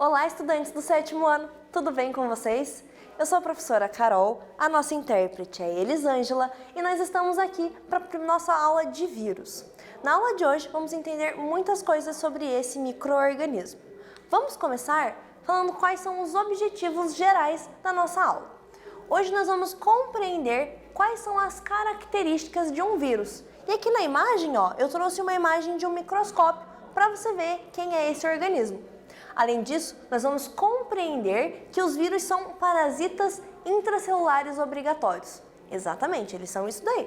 Olá, estudantes do 7º ano, tudo bem com vocês? Eu sou a professora Carol, a nossa intérprete é Elisângela e nós estamos aqui para a nossa aula de vírus. Na aula de hoje vamos entender muitas coisas sobre esse micro-organismo. Vamos começar falando quais são os objetivos gerais da nossa aula. Hoje nós vamos compreender quais são as características de um vírus. E aqui na imagem, eu trouxe uma imagem de um microscópio para você ver quem é esse organismo. Além disso, nós vamos compreender que os vírus são parasitas intracelulares obrigatórios. Exatamente, eles são isso daí.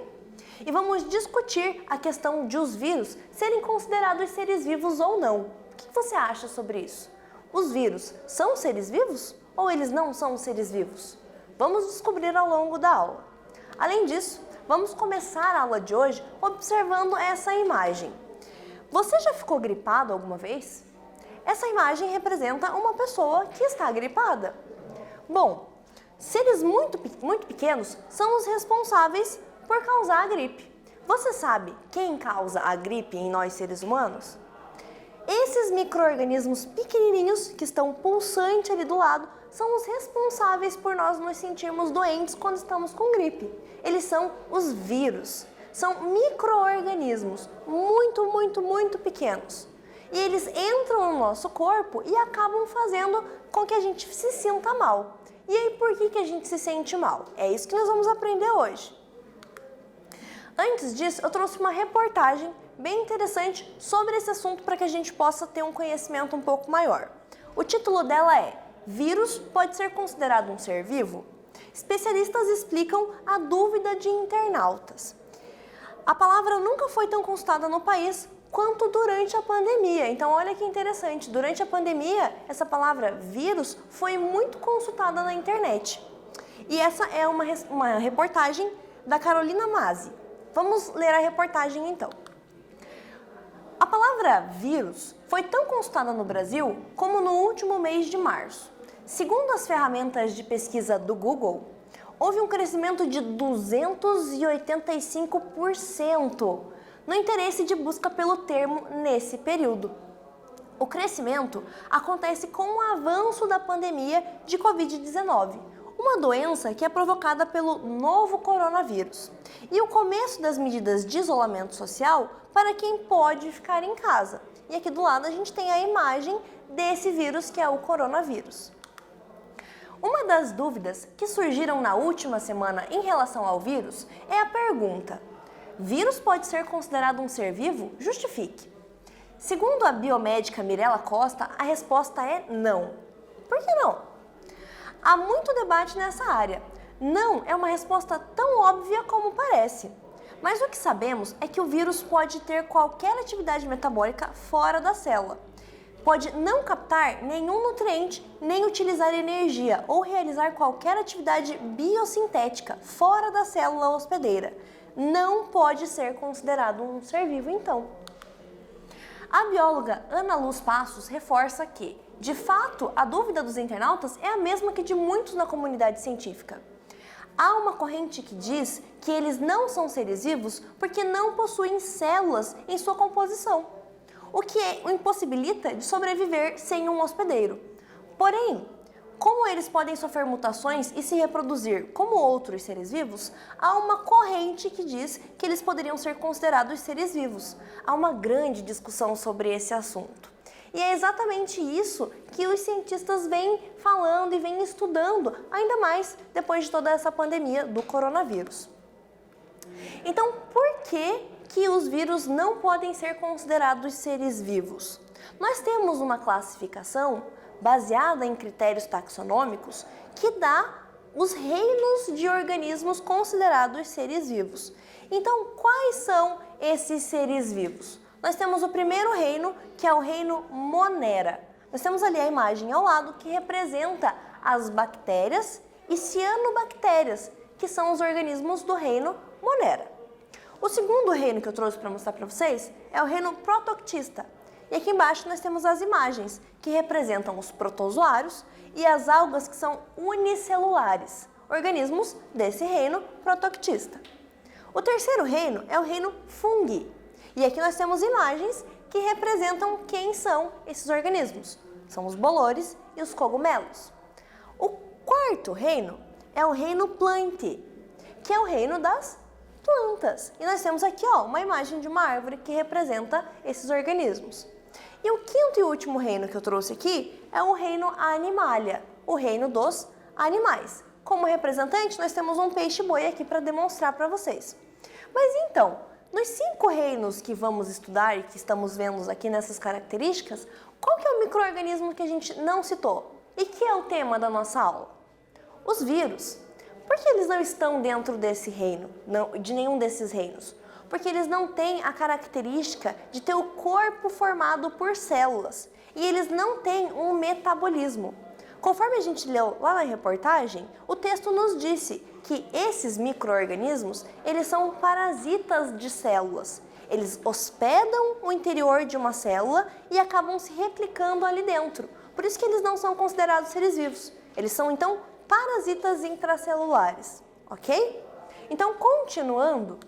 E vamos discutir a questão de os vírus serem considerados seres vivos ou não. O que você acha sobre isso? Os vírus são seres vivos ou eles não são seres vivos? Vamos descobrir ao longo da aula. Além disso, vamos começar a aula de hoje observando essa imagem. Você já ficou gripado alguma vez? Essa imagem representa uma pessoa que está gripada. Bom, seres muito pequenos são os responsáveis por causar a gripe. Você sabe quem causa a gripe em nós seres humanos? Esses micro-organismos pequenininhos que estão pulsantes ali do lado são os responsáveis por nós nos sentirmos doentes quando estamos com gripe. Eles são os vírus. São micro-organismos muito pequenos. E eles entram no nosso corpo e acabam fazendo com que a gente se sinta mal. E aí, por que a gente se sente mal? É isso que nós vamos aprender hoje. Antes disso, eu trouxe uma reportagem bem interessante sobre esse assunto para que a gente possa ter um conhecimento um pouco maior. O título dela é "Vírus pode ser considerado um ser vivo?" Especialistas explicam a dúvida de internautas. A palavra nunca foi tão consultada no país quanto durante a pandemia. Então, olha que interessante, durante a pandemia, essa palavra vírus foi muito consultada na internet. E essa é uma reportagem da Carolina Mazzi. Vamos ler a reportagem então. A palavra vírus foi tão consultada no Brasil como no último mês de março. Segundo as ferramentas de pesquisa do Google, houve um crescimento de 285% no interesse de busca pelo termo nesse período. O crescimento acontece com o avanço da pandemia de Covid-19, uma doença que é provocada pelo novo coronavírus, e o começo das medidas de isolamento social para quem pode ficar em casa. E aqui do lado a gente tem a imagem desse vírus que é o coronavírus. Uma das dúvidas que surgiram na última semana em relação ao vírus é a pergunta: vírus pode ser considerado um ser vivo? Justifique. Segundo a biomédica Mirella Costa, a resposta é não. Por que não? Há muito debate nessa área. Não é uma resposta tão óbvia como parece. Mas o que sabemos é que o vírus pode ter qualquer atividade metabólica fora da célula. Pode não captar nenhum nutriente, nem utilizar energia ou realizar qualquer atividade biosintética fora da célula hospedeira. Não pode ser considerado um ser vivo, então. A bióloga Ana Luz Passos reforça que, de fato, a dúvida dos internautas é a mesma que de muitos na comunidade científica. Há uma corrente que diz que eles não são seres vivos porque não possuem células em sua composição, o que o impossibilita de sobreviver sem um hospedeiro. Porém, como eles podem sofrer mutações e se reproduzir como outros seres vivos, há uma corrente que diz que eles poderiam ser considerados seres vivos. Há uma grande discussão sobre esse assunto. E é exatamente isso que os cientistas vêm falando e vêm estudando, ainda mais depois de toda essa pandemia do coronavírus. Então, por que os vírus não podem ser considerados seres vivos? Nós temos uma classificação baseada em critérios taxonômicos que dá os reinos de organismos considerados seres vivos. Então, quais são esses seres vivos? Nós temos o primeiro reino, que é o reino Monera. Nós temos ali a imagem ao lado que representa as bactérias e cianobactérias, que são os organismos do reino Monera. O segundo reino que eu trouxe para mostrar para vocês é o reino Protoctista. E aqui embaixo nós temos as imagens que representam os protozoários e as algas que são unicelulares, organismos desse reino Protoctista. O terceiro reino é o reino Fungi. E aqui nós temos imagens que representam quem são esses organismos. São os bolores e os cogumelos. O quarto reino é o reino Plantae, que é o reino das plantas. E nós temos aqui uma imagem de uma árvore que representa esses organismos. E o quinto e último reino que eu trouxe aqui é o reino Animalia, o reino dos animais. Como representante, nós temos um peixe-boi aqui para demonstrar para vocês. Mas então, nos 5 reinos que vamos estudar e que estamos vendo aqui nessas características, qual que é o micro-organismo que a gente não citou? E que é o tema da nossa aula? Os vírus. Por que eles não estão dentro desse reino, de nenhum desses reinos? Porque eles não têm a característica de ter o corpo formado por células e eles não têm um metabolismo. Conforme a gente leu lá na reportagem, o texto nos disse que esses micro-organismos, eles são parasitas de células. Eles hospedam o interior de uma célula e acabam se replicando ali dentro. Por isso que eles não são considerados seres vivos. Eles são, então, parasitas intracelulares, ok? Então, continuando,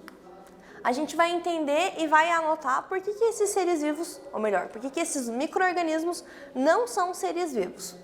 a gente vai entender e vai anotar por que esses seres vivos, ou melhor, por que esses micro-organismos não são seres vivos.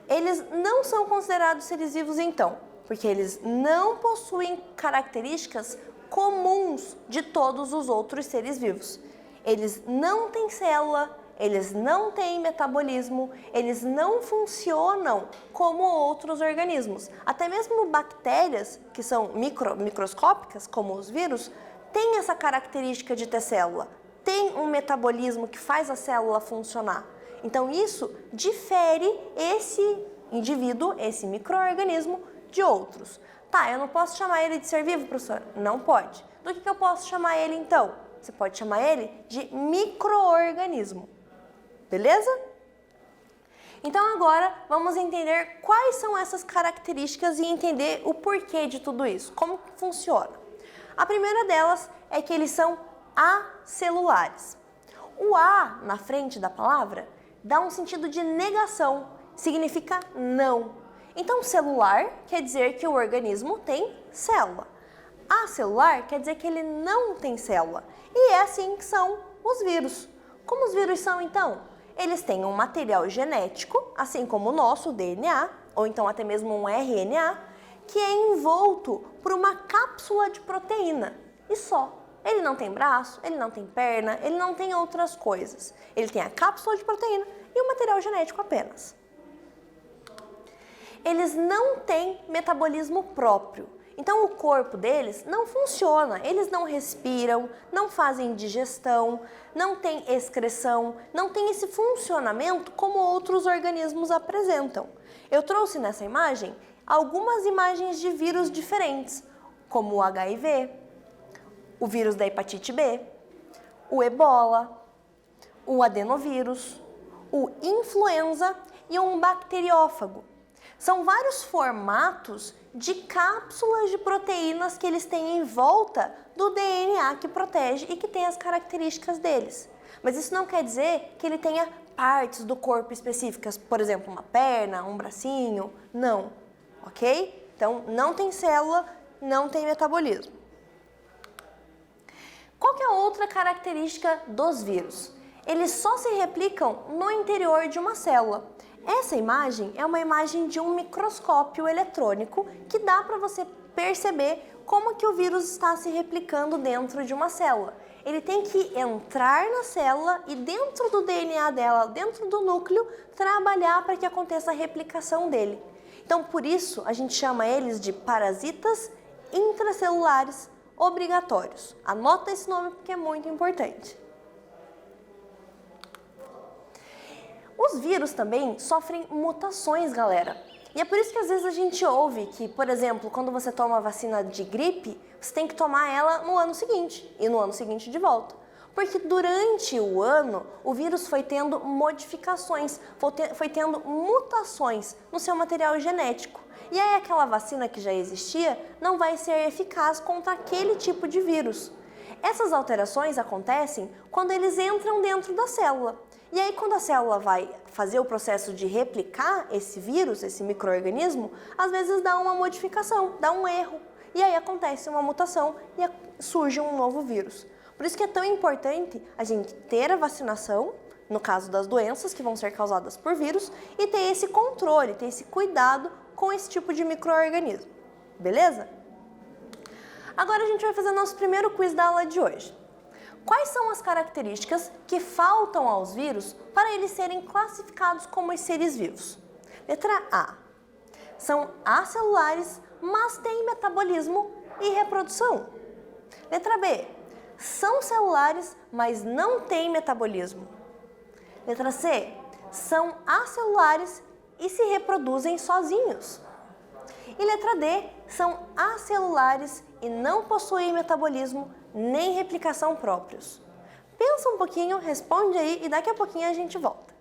Eles não são considerados seres vivos, então, porque eles não possuem características comuns de todos os outros seres vivos. Eles não têm célula, eles não têm metabolismo, eles não funcionam como outros organismos. Até mesmo bactérias, que são microscópicas, como os vírus, têm essa característica de ter célula, tem um metabolismo que faz a célula funcionar. Então isso difere esse indivíduo, esse micro-organismo, de outros. Tá, eu não posso chamar ele de ser vivo, professor? Não pode. Do que eu posso chamar ele então? Você pode chamar ele de micro-organismo. Beleza? Então agora vamos entender quais são essas características e entender o porquê de tudo isso, como que funciona. A primeira delas é que eles são acelulares. O A na frente da palavra dá um sentido de negação, significa não. Então, celular quer dizer que o organismo tem célula. Acelular quer dizer que ele não tem célula. E é assim que são os vírus. Como os vírus são, então? Eles têm um material genético, assim como o nosso, o DNA, ou então até mesmo um RNA, que é envolto por uma cápsula de proteína. E só. Ele não tem braço, ele não tem perna, ele não tem outras coisas. Ele tem a cápsula de proteína e o material genético apenas. Eles não têm metabolismo próprio. Então o corpo deles não funciona, eles não respiram, não fazem digestão, não tem excreção, não tem esse funcionamento como outros organismos apresentam. Eu trouxe nessa imagem algumas imagens de vírus diferentes, como o HIV, o vírus da hepatite B, o ebola, o adenovírus, o influenza e um bacteriófago. São vários formatos de cápsulas de proteínas que eles têm em volta do DNA que protege e que tem as características deles. Mas isso não quer dizer que ele tenha partes do corpo específicas, por exemplo, uma perna, um bracinho, não, ok? Então, não tem célula, não tem metabolismo. Qual que é a outra característica dos vírus? Eles só se replicam no interior de uma célula. Essa imagem é uma imagem de um microscópio eletrônico que dá para você perceber como que o vírus está se replicando dentro de uma célula. Ele tem que entrar na célula e dentro do DNA dela, dentro do núcleo, trabalhar para que aconteça a replicação dele. Então, por isso, a gente chama eles de parasitas intracelulares obrigatórios. Anota esse nome porque é muito importante. Os vírus também sofrem mutações, galera. E é por isso que às vezes a gente ouve que, por exemplo, quando você toma a vacina de gripe, você tem que tomar ela no ano seguinte e no ano seguinte de volta. Porque durante o ano, o vírus foi tendo modificações, foi tendo mutações no seu material genético. E aí aquela vacina que já existia não vai ser eficaz contra aquele tipo de vírus. Essas alterações acontecem quando eles entram dentro da célula. E aí, quando a célula vai fazer o processo de replicar esse vírus, esse micro-organismo, às vezes dá uma modificação, dá um erro. E aí acontece uma mutação e surge um novo vírus. Por isso que é tão importante a gente ter a vacinação, no caso das doenças que vão ser causadas por vírus, e ter esse controle, ter esse cuidado com esse tipo de micro-organismo. Beleza? Agora a gente vai fazer nosso primeiro quiz da aula de hoje. Quais são as características que faltam aos vírus para eles serem classificados como seres vivos? Letra A. São acelulares, mas têm metabolismo e reprodução. Letra B. São celulares, mas não têm metabolismo. Letra C. São acelulares e se reproduzem sozinhos. E letra D. São acelulares e não possuem metabolismo nem replicação próprios. Pensa um pouquinho, responde aí e daqui a pouquinho a gente volta.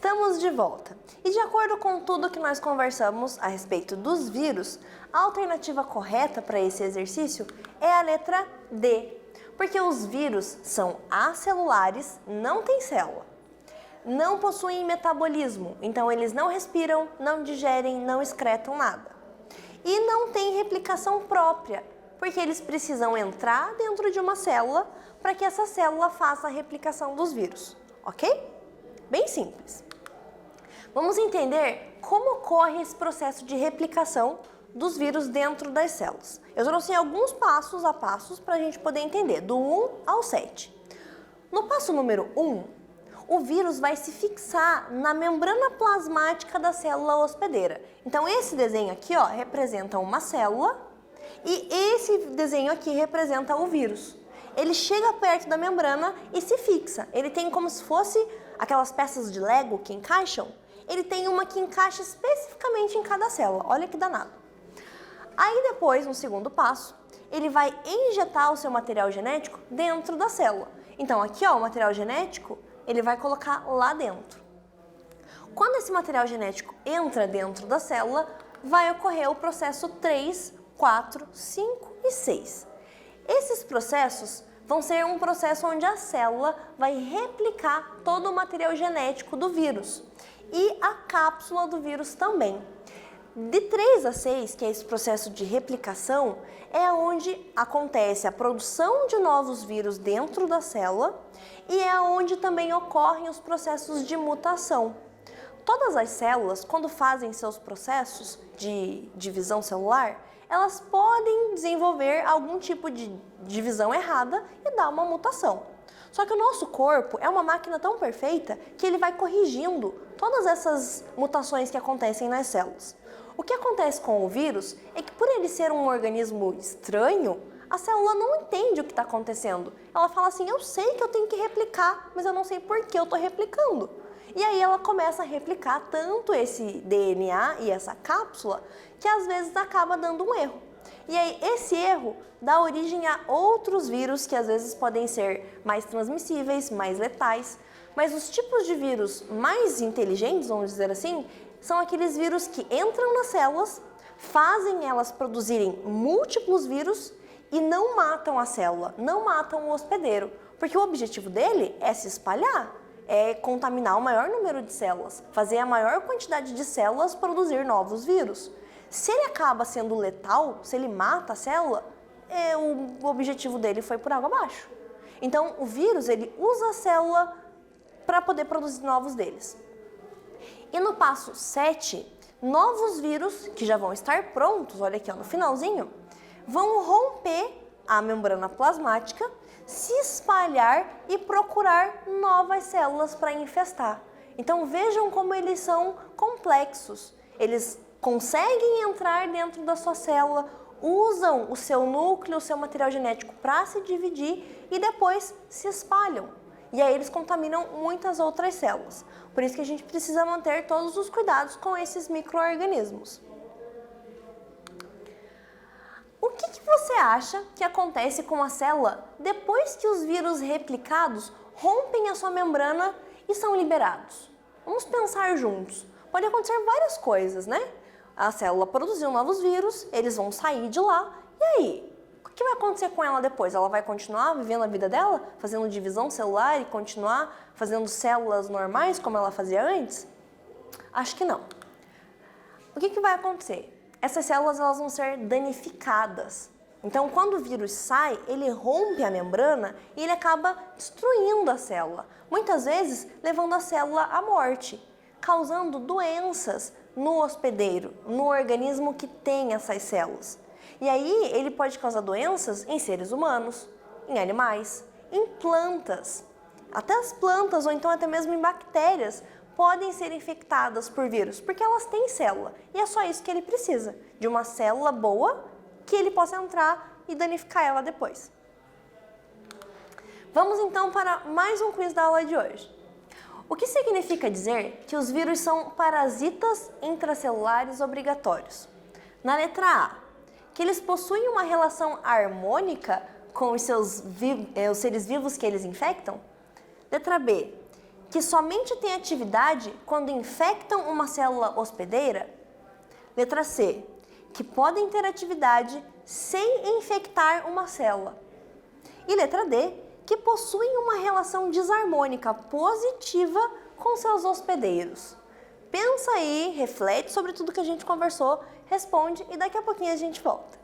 Estamos de volta e, de acordo com tudo que nós conversamos a respeito dos vírus, a alternativa correta para esse exercício é a letra D, porque os vírus são acelulares, não têm célula, não possuem metabolismo, então eles não respiram, não digerem, não excretam nada, e não têm replicação própria, porque eles precisam entrar dentro de uma célula para que essa célula faça a replicação dos vírus, ok? Bem simples. Vamos entender como ocorre esse processo de replicação dos vírus dentro das células. Eu trouxe alguns passos a passos para a gente poder entender, do 1 ao 7. No passo número 1, o vírus vai se fixar na membrana plasmática da célula hospedeira. Então, esse desenho aqui, ó, representa uma célula e esse desenho aqui representa o vírus. Ele chega perto da membrana e se fixa. Ele tem como se fosse aquelas peças de Lego que encaixam. Ele tem uma que encaixa especificamente em cada célula. Olha que danado. Aí depois, no segundo passo, ele vai injetar o seu material genético dentro da célula. Então aqui, ó, o material genético, ele vai colocar lá dentro. Quando esse material genético entra dentro da célula, vai ocorrer o processo 3, 4, 5 e 6. Esses processos vão ser um processo onde a célula vai replicar todo o material genético do vírus e a cápsula do vírus também. De 3 a 6, que é esse processo de replicação, é onde acontece a produção de novos vírus dentro da célula e é onde também ocorrem os processos de mutação. Todas as células, quando fazem seus processos de divisão celular, elas podem desenvolver algum tipo de divisão errada e dar uma mutação. Só que o nosso corpo é uma máquina tão perfeita que ele vai corrigindo todas essas mutações que acontecem nas células. O que acontece com o vírus é que, por ele ser um organismo estranho, a célula não entende o que está acontecendo. Ela fala assim, eu sei que eu tenho que replicar, mas eu não sei por que eu estou replicando. E aí ela começa a replicar tanto esse DNA e essa cápsula que às vezes acaba dando um erro. E aí esse erro dá origem a outros vírus que às vezes podem ser mais transmissíveis, mais letais. Mas os tipos de vírus mais inteligentes, vamos dizer assim, são aqueles vírus que entram nas células, fazem elas produzirem múltiplos vírus e não matam a célula, não matam o hospedeiro, porque o objetivo dele é se espalhar, é contaminar o maior número de células, fazer a maior quantidade de células produzir novos vírus. Se ele acaba sendo letal, se ele mata a célula, o objetivo dele foi por água abaixo. Então o vírus ele usa a célula para poder produzir novos deles. E no passo 7, novos vírus, que já vão estar prontos, olha aqui ó, no finalzinho, vão romper a membrana plasmática, se espalhar e procurar novas células para infestar. Então vejam como eles são complexos. Eles conseguem entrar dentro da sua célula, usam o seu núcleo, o seu material genético para se dividir e depois se espalham. E aí eles contaminam muitas outras células. Por isso que a gente precisa manter todos os cuidados com esses micro-organismos. O que você acha que acontece com a célula depois que os vírus replicados rompem a sua membrana e são liberados? Vamos pensar juntos. Pode acontecer várias coisas, né? A célula produziu novos vírus, eles vão sair de lá, e aí? O que vai acontecer com ela depois? Ela vai continuar vivendo a vida dela, fazendo divisão celular e continuar fazendo células normais como ela fazia antes? Acho que não. O que vai acontecer? Essas células elas vão ser danificadas. Então, quando o vírus sai, ele rompe a membrana e ele acaba destruindo a célula, muitas vezes levando a célula à morte, causando doenças no hospedeiro, no organismo que tem essas células. E aí ele pode causar doenças em seres humanos, em animais, em plantas. Até as plantas ou então até mesmo em bactérias podem ser infectadas por vírus, porque elas têm célula. E é só isso que ele precisa, de uma célula boa que ele possa entrar e danificar ela depois. Vamos então para mais um quiz da aula de hoje. O que significa dizer que os vírus são parasitas intracelulares obrigatórios? Na letra A, que eles possuem uma relação harmônica com os seres vivos que eles infectam? Letra B, que somente têm atividade quando infectam uma célula hospedeira? Letra C, que podem ter atividade sem infectar uma célula? E letra D, que possuem uma relação desarmônica positiva com seus hospedeiros? Pensa aí, reflete sobre tudo que a gente conversou, responde e daqui a pouquinho a gente volta.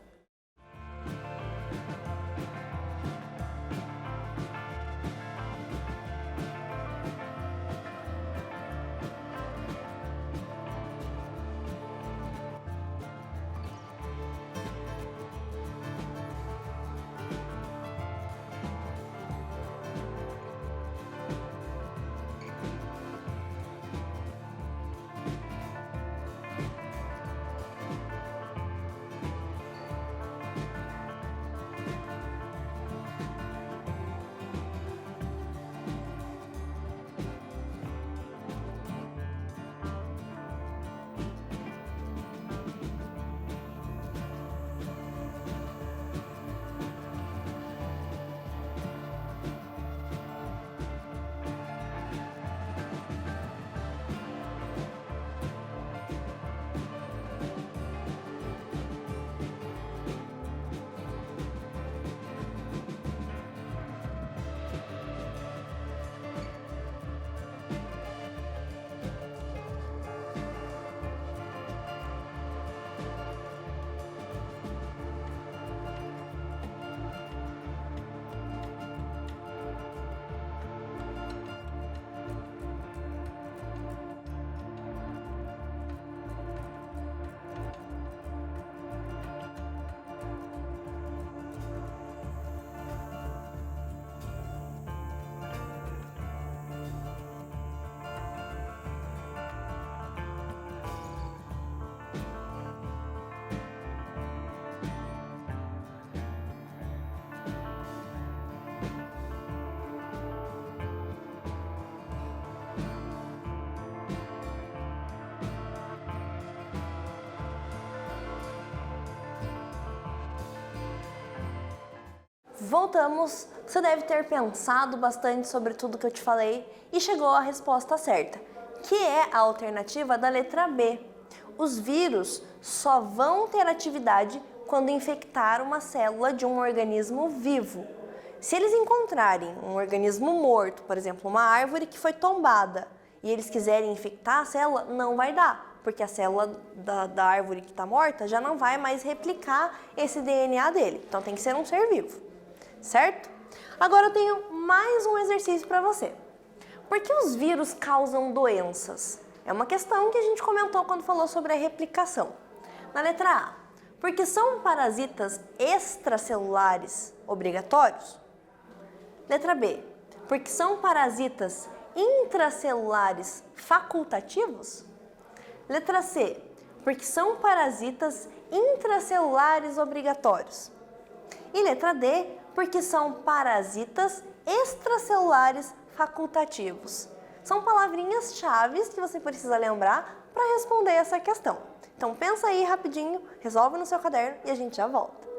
Voltamos, você deve ter pensado bastante sobre tudo que eu te falei e chegou à resposta certa, que é a alternativa da letra B. Os vírus só vão ter atividade quando infectar uma célula de um organismo vivo. Se eles encontrarem um organismo morto, por exemplo, uma árvore que foi tombada, e eles quiserem infectar a célula, não vai dar, porque a célula da árvore que está morta já não vai mais replicar esse DNA dele. Então tem que ser um ser vivo, certo? Agora eu tenho mais um exercício para você. Por que os vírus causam doenças? É uma questão que a gente comentou quando falou sobre a replicação. Na letra A, porque são parasitas extracelulares obrigatórios? Letra B, porque são parasitas intracelulares facultativos? Letra C, porque são parasitas intracelulares obrigatórios? E letra D, porque são parasitas extracelulares facultativos? São palavrinhas-chave que você precisa lembrar para responder essa questão. Então pensa aí rapidinho, resolve no seu caderno e a gente já volta.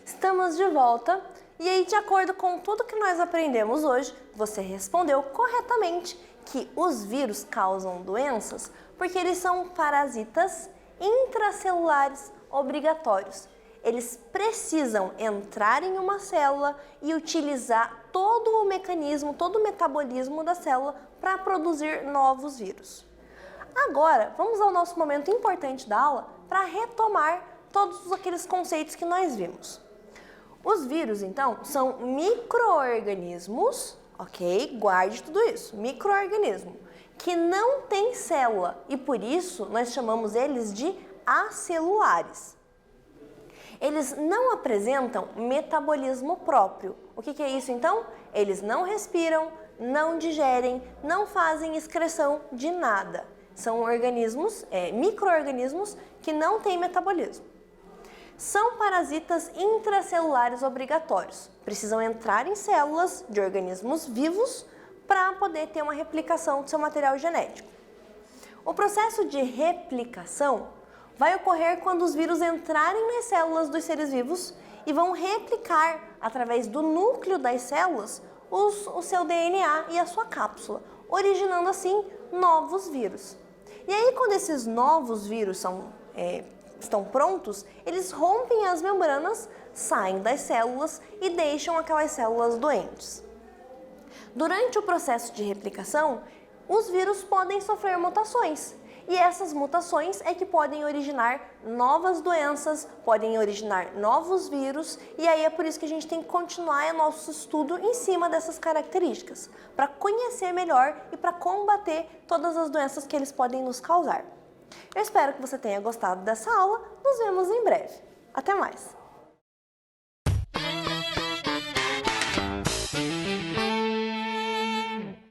Estamos de volta e aí, de acordo com tudo que nós aprendemos hoje, você respondeu corretamente que os vírus causam doenças porque eles são parasitas intracelulares obrigatórios. Eles precisam entrar em uma célula e utilizar todo o mecanismo, todo o metabolismo da célula para produzir novos vírus. Agora, vamos ao nosso momento importante da aula para retomar todos aqueles conceitos que nós vimos. Os vírus, então, são micro-organismos, ok? Guarde tudo isso, micro-organismo, que não tem célula e por isso nós chamamos eles de acelulares. Eles não apresentam metabolismo próprio. O que é isso, então? Eles não respiram, não digerem, não fazem excreção de nada. São organismos, micro-organismos que não têm metabolismo. São parasitas intracelulares obrigatórios. Precisam entrar em células de organismos vivos para poder ter uma replicação do seu material genético. O processo de replicação vai ocorrer quando os vírus entrarem nas células dos seres vivos e vão replicar, através do núcleo das células, o seu DNA e a sua cápsula, originando assim novos vírus. E aí, quando esses novos vírus estão prontos, eles rompem as membranas, saem das células e deixam aquelas células doentes. Durante o processo de replicação, os vírus podem sofrer mutações. E essas mutações é que podem originar novas doenças, podem originar novos vírus, e aí é por isso que a gente tem que continuar o nosso estudo em cima dessas características, para conhecer melhor e para combater todas as doenças que eles podem nos causar. Eu espero que você tenha gostado dessa aula, nos vemos em breve. Até mais!